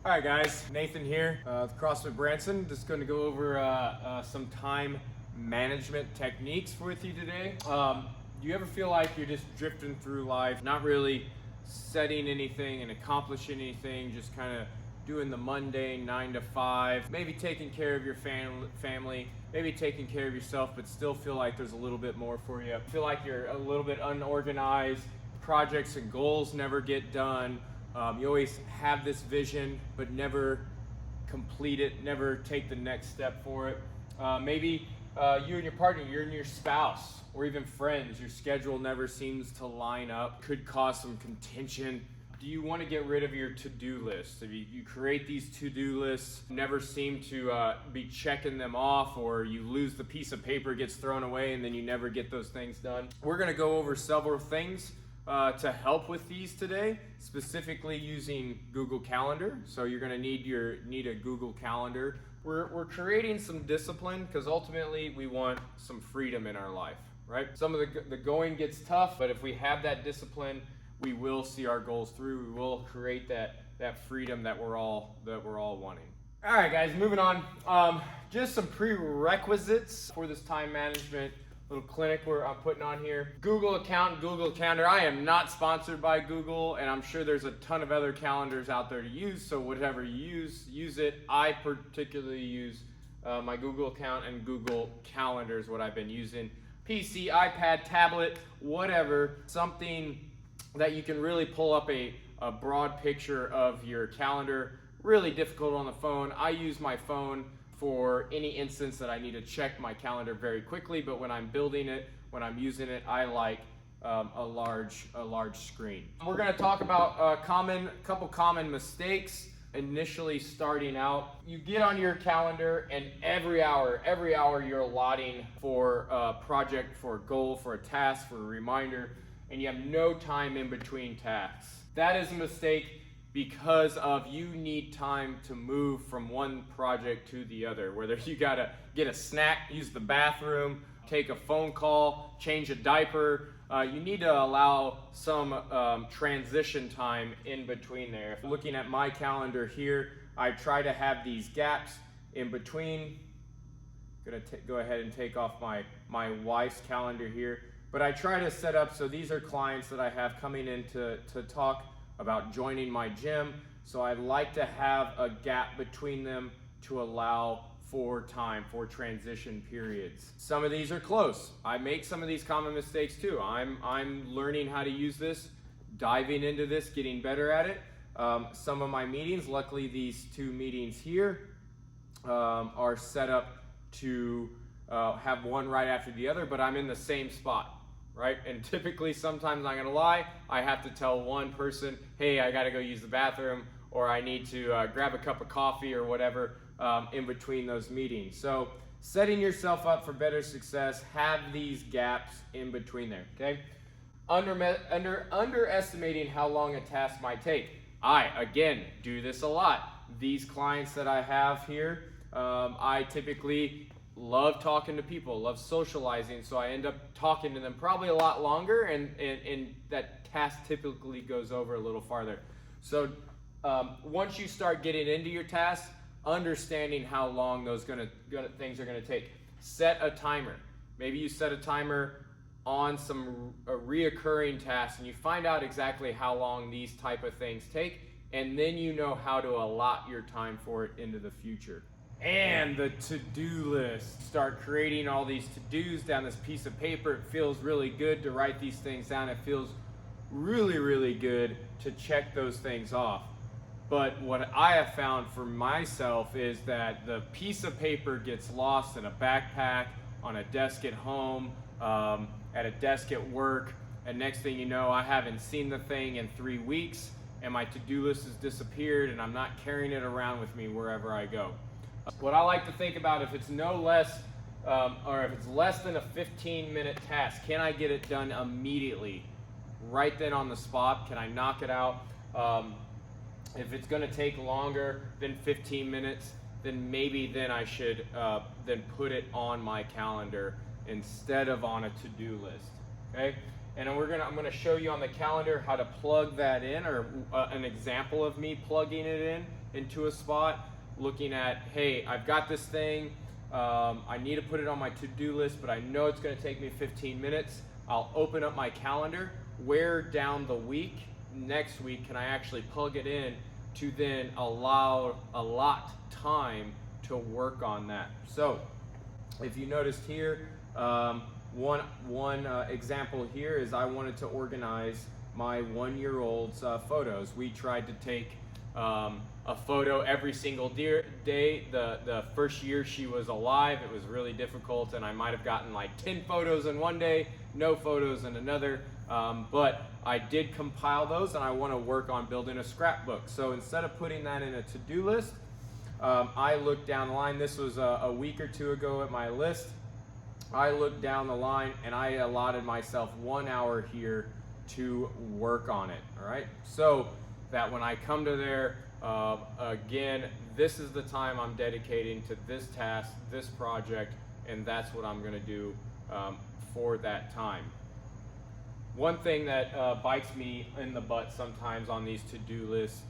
All right, guys, Nathan here with CrossFit Branson. Just going to go over some time management techniques with you today. Do you ever feel like you're just drifting through life, not really setting anything and accomplishing anything, just kind of doing the mundane 9 to 5, maybe taking care of your family, maybe taking care of yourself, but still feel like there's a little bit more for you? Feel like you're a little bit unorganized, projects and goals never get done. You always have this vision, but never complete it, never take the next step for it. Maybe you and your partner, you and your spouse, or even friends, your schedule never seems to line up. Could cause some contention. Do you want to get rid of your to-do list? If you create these to-do lists, never seem to be checking them off, or you lose the piece of paper, gets thrown away, and then you never get those things done. We're going to go over several things to help with these today, specifically using Google Calendar. So you're going to need a Google Calendar. We're creating some discipline because ultimately we want some freedom in our life, right? Some of the going gets tough, but if we have that discipline, we will see our goals through. We will create that freedom that we're all wanting. All right, guys, moving on. Just some prerequisites for this time management little clinic where I'm putting on here. Google account, Google Calendar. I am not sponsored by Google, and I'm sure there's a ton of other calendars out there to use, so whatever you use it. I particularly use my Google account, and Google Calendar is what I've been using. PC, iPad, tablet, whatever, something that you can really pull up a broad picture of your calendar. Really difficult on the phone. I use my phone for any instance that I need to check my calendar very quickly, but when I'm building it, when I'm using it, I like a large screen. We're going to talk about a couple common mistakes initially starting out. You get on your calendar, and every hour you're allotting for a project, for a goal, for a task, for a reminder, and you have no time in between tasks. That is a mistake, because of you need time to move from one project to the other. Whether you gotta get a snack, use the bathroom, take a phone call, change a diaper, you need to allow some transition time in between there. Looking at my calendar here, I try to have these gaps in between. Gonna go ahead and take off my wife's calendar here, but I try to set up so these are clients that I have coming in to talk about joining my gym, so I like to have a gap between them to allow for time for transition periods. Some of these are close. I make some of these common mistakes too. I'm learning how to use this, diving into this, getting better at it. Some of my meetings, luckily these two meetings here are set up to have one right after the other, but I'm in the same spot. Right? And typically, sometimes, I'm not gonna lie, I have to tell one person, hey, I gotta go use the bathroom, or I need to grab a cup of coffee or whatever in between those meetings. So setting yourself up for better success, have these gaps in between there, okay? Underestimating how long a task might take. I, again, do this a lot. These clients that I have here, I typically love talking to people, love socializing, so I end up talking to them probably a lot longer, and that task typically goes over a little farther. So once you start getting into your tasks, understanding how long those things are gonna take. Set a timer. Maybe you set a timer on some reoccurring tasks, and you find out exactly how long these type of things take, and then you know how to allot your time for it into the future. And the to-do list. Start creating all these to-dos down this piece of paper. It feels really good to write these things down. It feels really, really good to check those things off. But what I have found for myself is that the piece of paper gets lost in a backpack, on a desk at home, at a desk at work, and next thing you know, I haven't seen the thing in 3 weeks, and my to-do list has disappeared, and I'm not carrying it around with me wherever I go. What I like to think about, if it's no less, or if it's less than a 15-minute task, can I get it done immediately, right then on the spot? Can I knock it out? If it's going to take longer than 15 minutes, then maybe I should then put it on my calendar instead of on a to-do list. Okay, and I'm going to show you on the calendar how to plug that in, or an example of me plugging it in into a spot, looking at, hey, I've got this thing, I need to put it on my to-do list, but I know it's going to take me 15 minutes. I'll open up my calendar. Where down the week, next week, can I actually plug it in to then allot time to work on that? So if you noticed here, one example here is I wanted to organize my 1-year-old's photos. We tried to take a photo every single day. The first year she was alive, it was really difficult, and I might have gotten like 10 photos in one day, no photos in another, but I did compile those, and I want to work on building a scrapbook. So instead of putting that in a to-do list, I looked down the line. This was a week or two ago at my list. I looked down the line and I allotted myself 1 hour here to work on it. All right, so that when I come to there, again, this is the time I'm dedicating to this task, this project, and that's what I'm going to do for that time. One thing that bites me in the butt sometimes on these to-do lists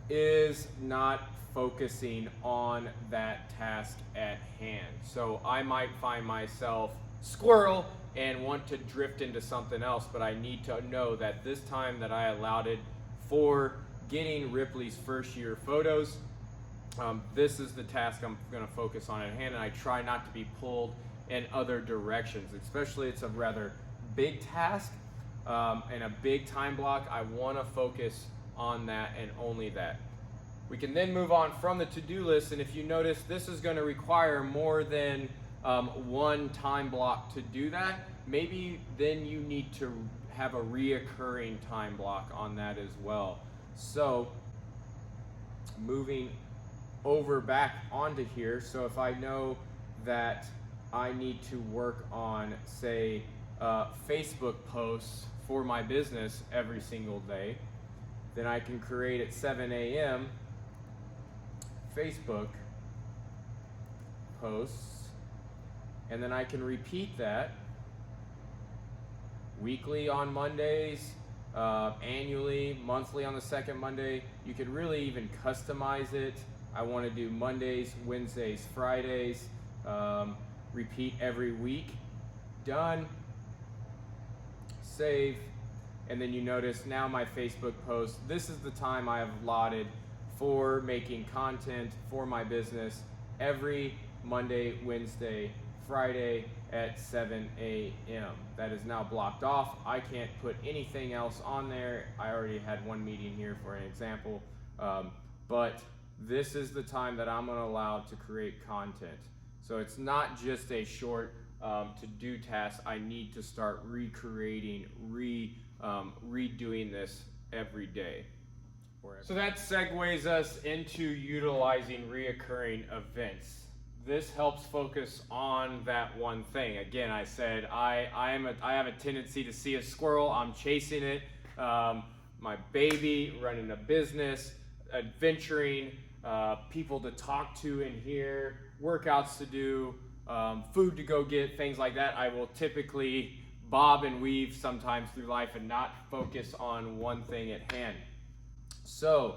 is not focusing on that task at hand. So I might find myself squirrel and want to drift into something else, but I need to know that this time that I allotted for getting Ripley's first year photos, this is the task I'm going to focus on at hand, and I try not to be pulled in other directions, especially it's a rather big task and a big time block. I want to focus on that and only that. We can then move on from the to-do list, and if you notice, this is going to require more than one time block to do that. Maybe then you need to have a reoccurring time block on that as well. So moving over back onto here, so if I know that I need to work on, say, Facebook posts for my business every single day, then I can create at 7 a.m. Facebook posts, and then I can repeat that weekly on Mondays, annually, monthly on the second Monday. You could really even customize it. I want to do Mondays, Wednesdays, Fridays, repeat every week. Done. Save. And then you notice now my Facebook post, this is the time I have allotted for making content for my business every Monday, Wednesday, Friday at 7 a.m. That is now blocked off. I can't put anything else on there. I already had one meeting here for an example, but this is the time that I'm going to allow to create content. So it's not just a short to-do task. I need to start recreating, redoing this every day. So that segues us into utilizing reoccurring events. This helps focus on that one thing. Again, I said I have a tendency to see a squirrel. I'm chasing it. My baby, running a business, adventuring, people to talk to in here, workouts to do, food to go get, things like that. I will typically bob and weave sometimes through life and not focus on one thing at hand. So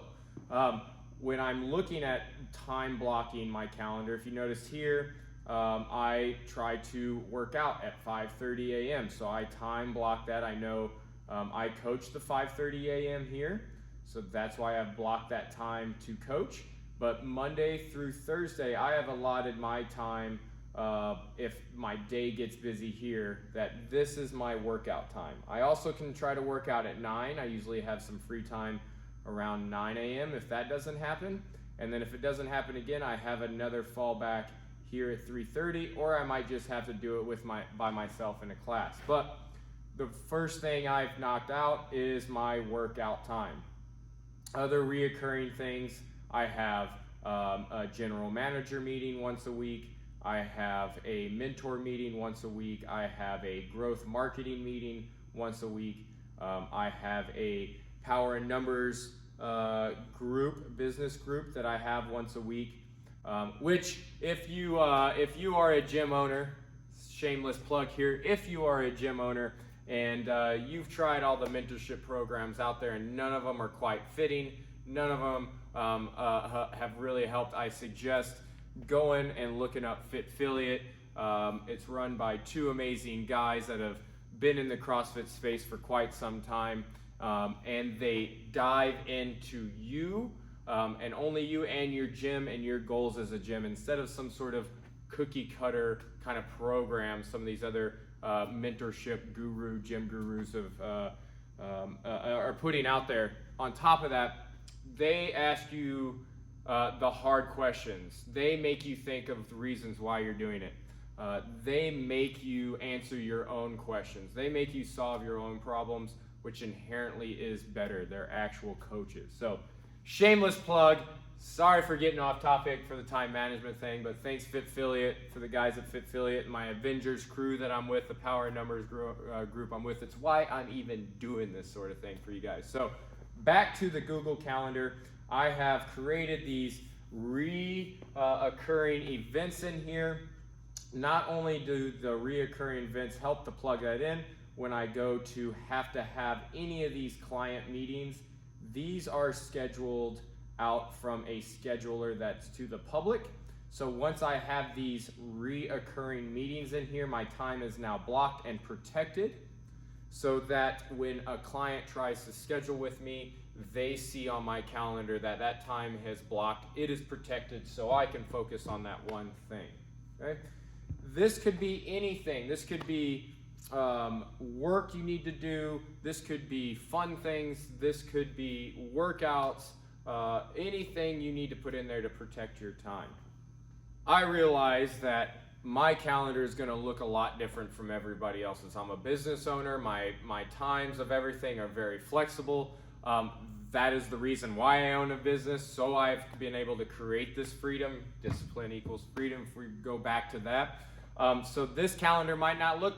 when I'm looking at time blocking my calendar, if you notice here, I try to work out at 5:30 a.m. So I time block that. I know I coach the 5:30 a.m. here, so that's why I've blocked that time to coach. But Monday through Thursday, I have allotted my time, if my day gets busy here, that this is my workout time. I also can try to work out at 9. I usually have some free time around 9 a.m. if that doesn't happen. And then if it doesn't happen again, I have another fallback here at 3:30, or I might just have to do it by myself in a class. But the first thing I've knocked out is my workout time. Other reoccurring things, I have a general manager meeting once a week. I have a mentor meeting once a week. I have a growth marketing meeting once a week. I have a Power in Numbers business group that I have once a week, which if you are a gym owner, shameless plug here, if you are a gym owner and you've tried all the mentorship programs out there and none of them are quite fitting, none of them have really helped. I suggest going and looking up Fitfiliate. It's run by two amazing guys that have been in the CrossFit space for quite some time, and they dive into you and only you and your gym and your goals as a gym, instead of some sort of cookie cutter kind of program some of these other mentorship gym gurus are putting out there. On top of that, they ask you the hard questions. They make you think of the reasons why you're doing it. They make you answer your own questions. They make you solve your own problems, which inherently is better. They're actual coaches. So, shameless plug. Sorry for getting off topic for the time management thing, but thanks Fitfiliate, for the guys at Fitfiliate, my Avengers crew that I'm with, the Power in Numbers group I'm with. It's why I'm even doing this sort of thing for you guys. So, back to the Google Calendar. I have created these reoccurring events in here. Not only do the reoccurring events help to plug that in when I go to have any of these client meetings, these are scheduled out from a scheduler that's to the public. So once I have these reoccurring meetings in here, my time is now blocked and protected, so that when a client tries to schedule with me, they see on my calendar that that time has blocked. It is protected, so I can focus on that one thing. Okay? This could be anything. This could be work you need to do. This could be fun things. This could be workouts. Anything you need to put in there to protect your time. I realize that my calendar is going to look a lot different from everybody else's. I'm a business owner. My times of everything are very flexible. That is the reason why I own a business. So I've been able to create this freedom. Discipline equals freedom, if we go back to that. So this calendar might not look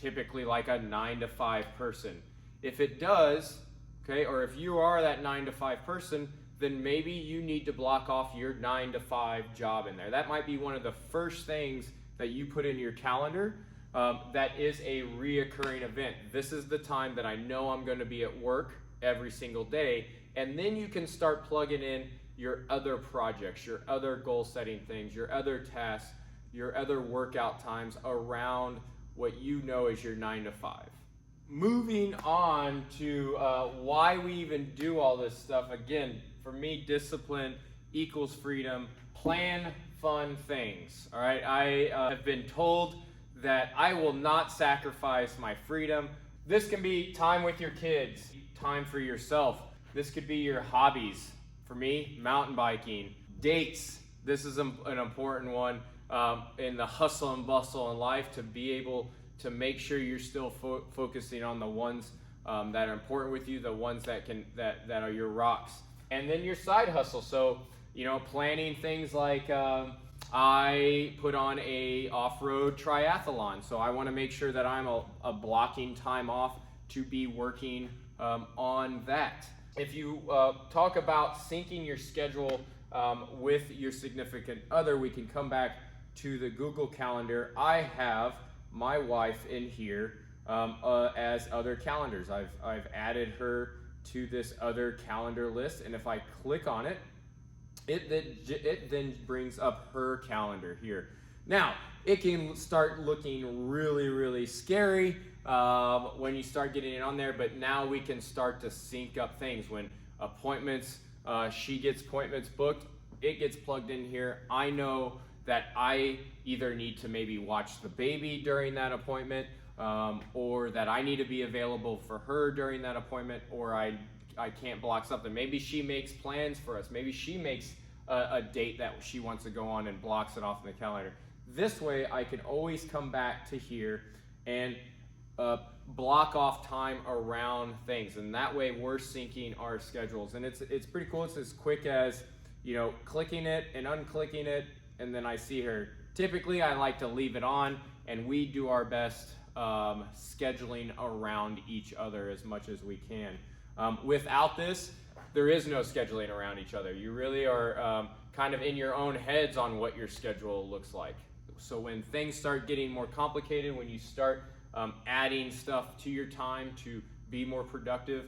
typically like a 9 to 5 person. If it does, okay, or if you are that 9 to 5 person, then maybe you need to block off your 9 to 5 job in there. That might be one of the first things that you put in your calendar that is a reoccurring event. This is the time that I know I'm going to be at work every single day, and then you can start plugging in your other projects, your other goal setting things, your other tasks, your other workout times around what you know is your 9 to 5. Moving on to why we even do all this stuff. Again, for me, discipline equals freedom. Plan fun things. All right, I have been told that I will not sacrifice my freedom. This can be time with your kids, time for yourself. This could be your hobbies. For me, mountain biking, dates. This is an important one in the hustle and bustle in life, to be able to make sure you're still focusing on the ones that are important with you, the ones that are your rocks. And then your side hustle. So, planning things like I put on a off-road triathlon. So I want to make sure that I'm a blocking time off to be working on that. If you talk about syncing your schedule with your significant other, we can come back to the Google Calendar. I have my wife in here as other calendars. I've added her to this other calendar list, and if I click on it, it then brings up her calendar here. Now, it can start looking really, really scary when you start getting it on there, but now we can start to sync up things. When appointments, she gets appointments booked, it gets plugged in here. I know that I either need to maybe watch the baby during that appointment, or that I need to be available for her during that appointment, or I can't block something. Maybe she makes plans for us. Maybe she makes a date that she wants to go on and blocks it off in the calendar. This way, I can always come back to here and block off time around things, and that way we're syncing our schedules. And it's pretty cool. It's as quick as clicking it and unclicking it, and then I see her. Typically, I like to leave it on, and we do our best scheduling around each other as much as we can. Without this, there is no scheduling around each other. You really are kind of in your own heads on what your schedule looks like. So when things start getting more complicated, when you start adding stuff to your time to be more productive,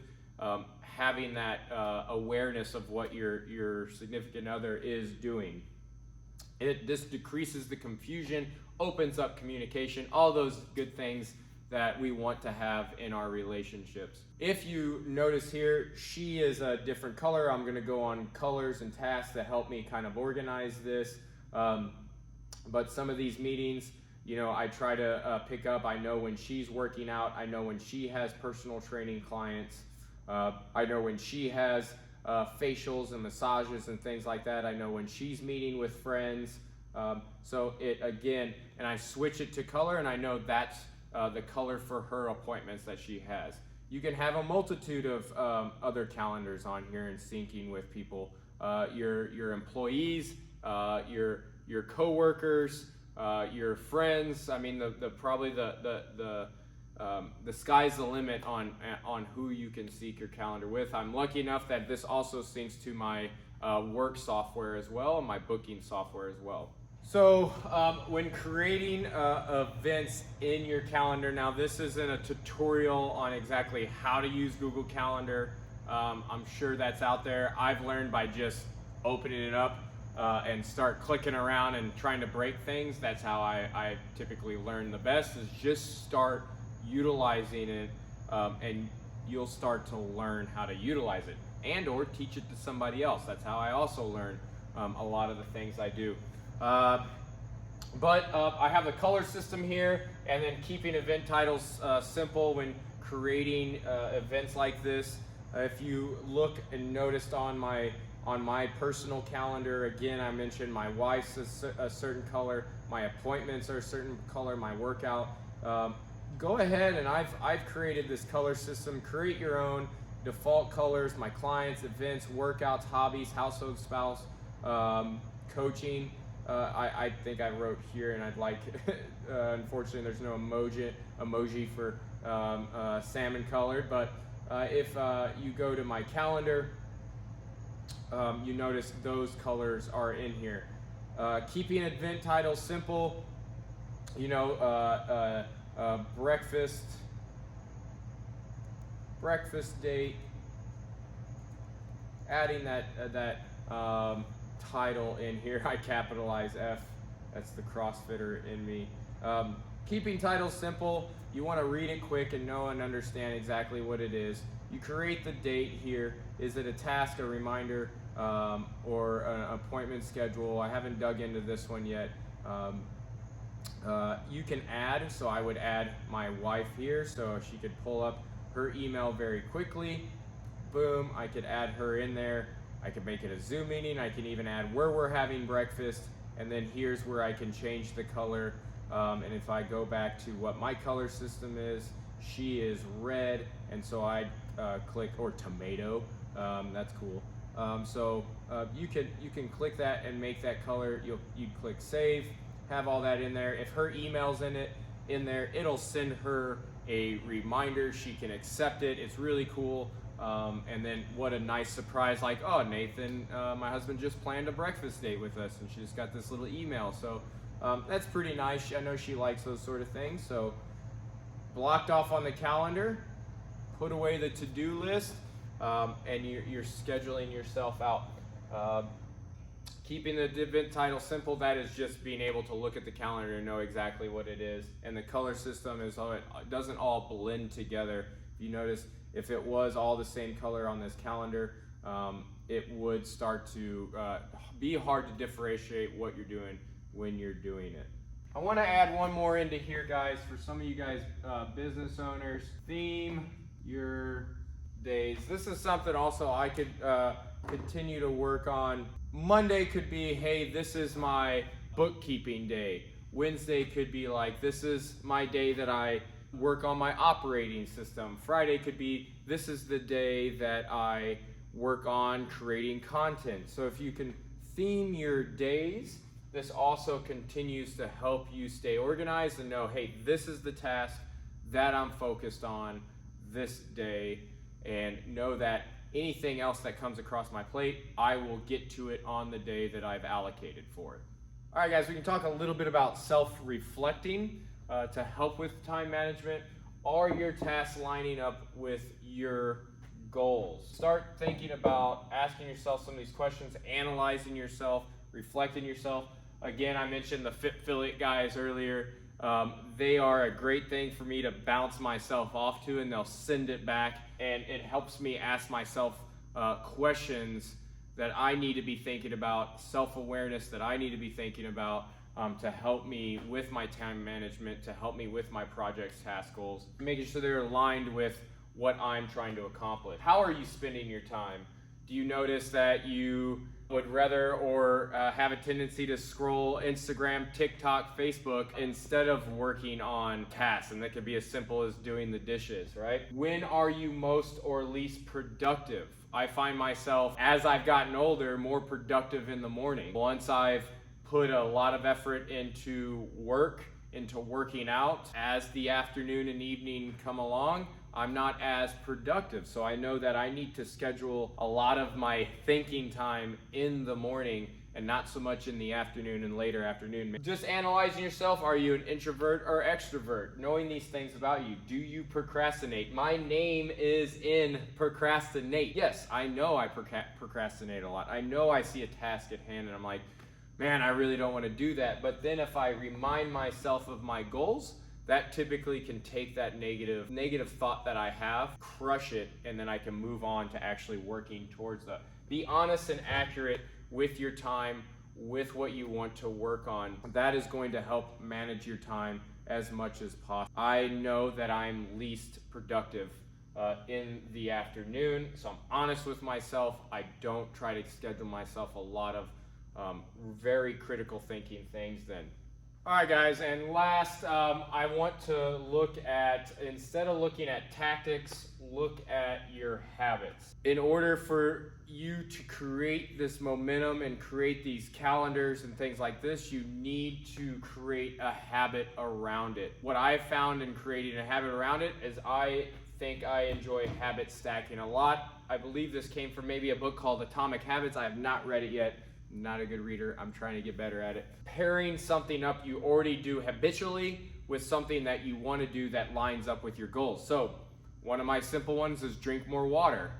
having that awareness of what your significant other is doing. This decreases the confusion, opens up communication, all those good things that we want to have in our relationships. If you notice here, she is a different color. I'm gonna go on colors and tasks that help me kind of organize this. But some of these meetings, I try to pick up. I know when she's working out. I know when she has personal training clients. I know when she has facials and massages and things like that. I know when she's meeting with friends. So and I switch it to color, and I know that's the color for her appointments that she has. You can have a multitude of other calendars on here and syncing with people, your employees, your coworkers, your friends. I mean, the sky's the limit on who you can sync your calendar with. I'm lucky enough that this also syncs to my work software as well, and my booking software as well. So when creating events in your calendar, now this isn't a tutorial on exactly how to use Google Calendar. I'm sure that's out there. I've learned by just opening it up and start clicking around and trying to break things. That's how I typically learn the best, is just start utilizing it, and you'll start to learn how to utilize it and or teach it to somebody else. That's how I also learn a lot of the things I do. But I have the color system here, and then keeping event titles simple when creating events like this. If you look and noticed on my personal calendar, again, I mentioned my wife's a certain color, my appointments are a certain color, my workout. Go ahead, and I've created this color system. Create your own default colors. My clients, events, workouts, hobbies, household, spouse, coaching. I think I wrote here, and I'd like, unfortunately there's no emoji for salmon colored, but if you go to my calendar, you notice those colors are in here. Keeping event titles simple, breakfast date, adding that title in here. I capitalize F, that's the CrossFitter in me. Keeping titles simple, you want to read it quick and know and understand exactly what it is. You create the date here. Is it a task, a reminder, or an appointment schedule? I haven't dug into this one yet. You can add, so I would add my wife here so she could pull up her email very quickly. Boom, I could add her in there. I can make it a Zoom meeting. I can even add where we're having breakfast, and then here's where I can change the color. And if I go back to what my color system is, she is red, and so I click, or tomato. That's cool. So you can click that and make that color. You click save, have all that in there. If her email's in there, it'll send her a reminder. She can accept it. It's really cool. And then what a nice surprise, like, oh, Nathan, my husband just planned a breakfast date with us, and she just got this little email. So that's pretty nice. I know she likes those sort of things. So blocked off on the calendar, put away the to-do list, and you're scheduling yourself out. Keeping the event title simple, that is just being able to look at the calendar and know exactly what it is. And the color system is, it doesn't all blend together. If you notice, if it was all the same color on this calendar, it would start to be hard to differentiate what you're doing when you're doing it. I want to add one more into here, guys, for some of you guys business owners. Theme your days. This is something also I could continue to work on. Monday could be, hey, this is my bookkeeping day. Wednesday could be like, this is my day that I work on my operating system. Friday could be, this is the day that I work on creating content. So if you can theme your days, this also continues to help you stay organized and know, hey, this is the task that I'm focused on this day, and know that anything else that comes across my plate, I will get to it on the day that I've allocated for it. All right, guys, we can talk a little bit about self-reflecting to help with time management. Are your tasks lining up with your goals. Start thinking about asking yourself some of these questions, analyzing yourself, reflecting yourself. Again, I mentioned the Fitfillet guys earlier. They are a great thing for me to bounce myself off to, and they'll send it back, and it helps me ask myself questions that I need to be thinking about, self-awareness that I need to be thinking about, to help me with my time management, to help me with my projects, task goals, making sure they're aligned with what I'm trying to accomplish. How are you spending your time? Do you notice that you would rather or have a tendency to scroll Instagram, TikTok, Facebook instead of working on tasks? And that could be as simple as doing the dishes, right? When are you most or least productive? I find myself, as I've gotten older, more productive in the morning. Once I've put a lot of effort into work, into working out, as the afternoon and evening come along, I'm not as productive. So I know that I need to schedule a lot of my thinking time in the morning and not so much in the afternoon and later afternoon. Just analyzing yourself. Are you an introvert or extrovert? Knowing these things about you. Do you procrastinate? My name is in procrastinate. Yes, I know I procrastinate a lot. I know I see a task at hand and I'm like, man, I really don't want to do that. But then if I remind myself of my goals, that typically can take that negative thought that I have, crush it, and then I can move on to actually working towards that. Be honest and accurate with your time, with what you want to work on. That is going to help manage your time as much as possible. I know that I'm least productive in the afternoon, so I'm honest with myself. I don't try to schedule myself a lot of very critical thinking things then. All right, guys, and last, I want to look at, instead of looking at tactics, look at your habits. In order for you to create this momentum and create these calendars and things like this, you need to create a habit around it. What I've found in creating a habit around it is I think I enjoy habit stacking a lot. I believe this came from maybe a book called Atomic Habits. I have not read it yet. Not a good reader. I'm trying to get better at it. Pairing something up you already do habitually with something that you want to do that lines up with your goals. So one of my simple ones is drink more water.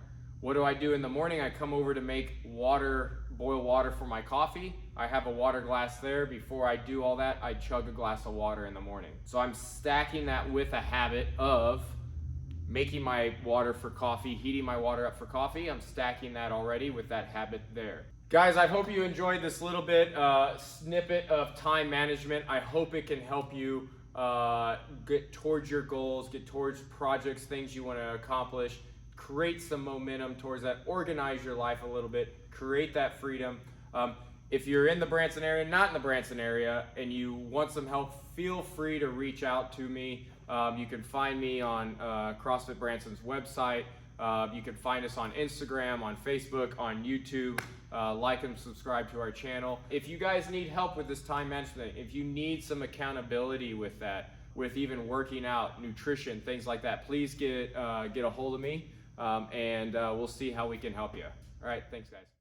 What do I do in the morning? I come over to make water, boil water for my coffee. I have a water glass there. Before I do all that, I chug a glass of water in the morning. So I'm stacking that with a habit of making my water for coffee, heating my water up for coffee. I'm stacking that already with that habit there. Guys, I hope you enjoyed this little bit snippet of time management. I hope it can help you get towards your goals, get towards projects, things you want to accomplish, create some momentum towards that, organize your life a little bit, create that freedom. If you're in the Branson area, not in the Branson area, and you want some help, feel free to reach out to me. You can find me on CrossFit Branson's website. You can find us on Instagram, on Facebook, on YouTube. Like and subscribe to our channel. If you guys need help with this time management, if you need some accountability with that, with even working out, nutrition, things like that, please get a hold of me, and we'll see how we can help you. All right, thanks guys.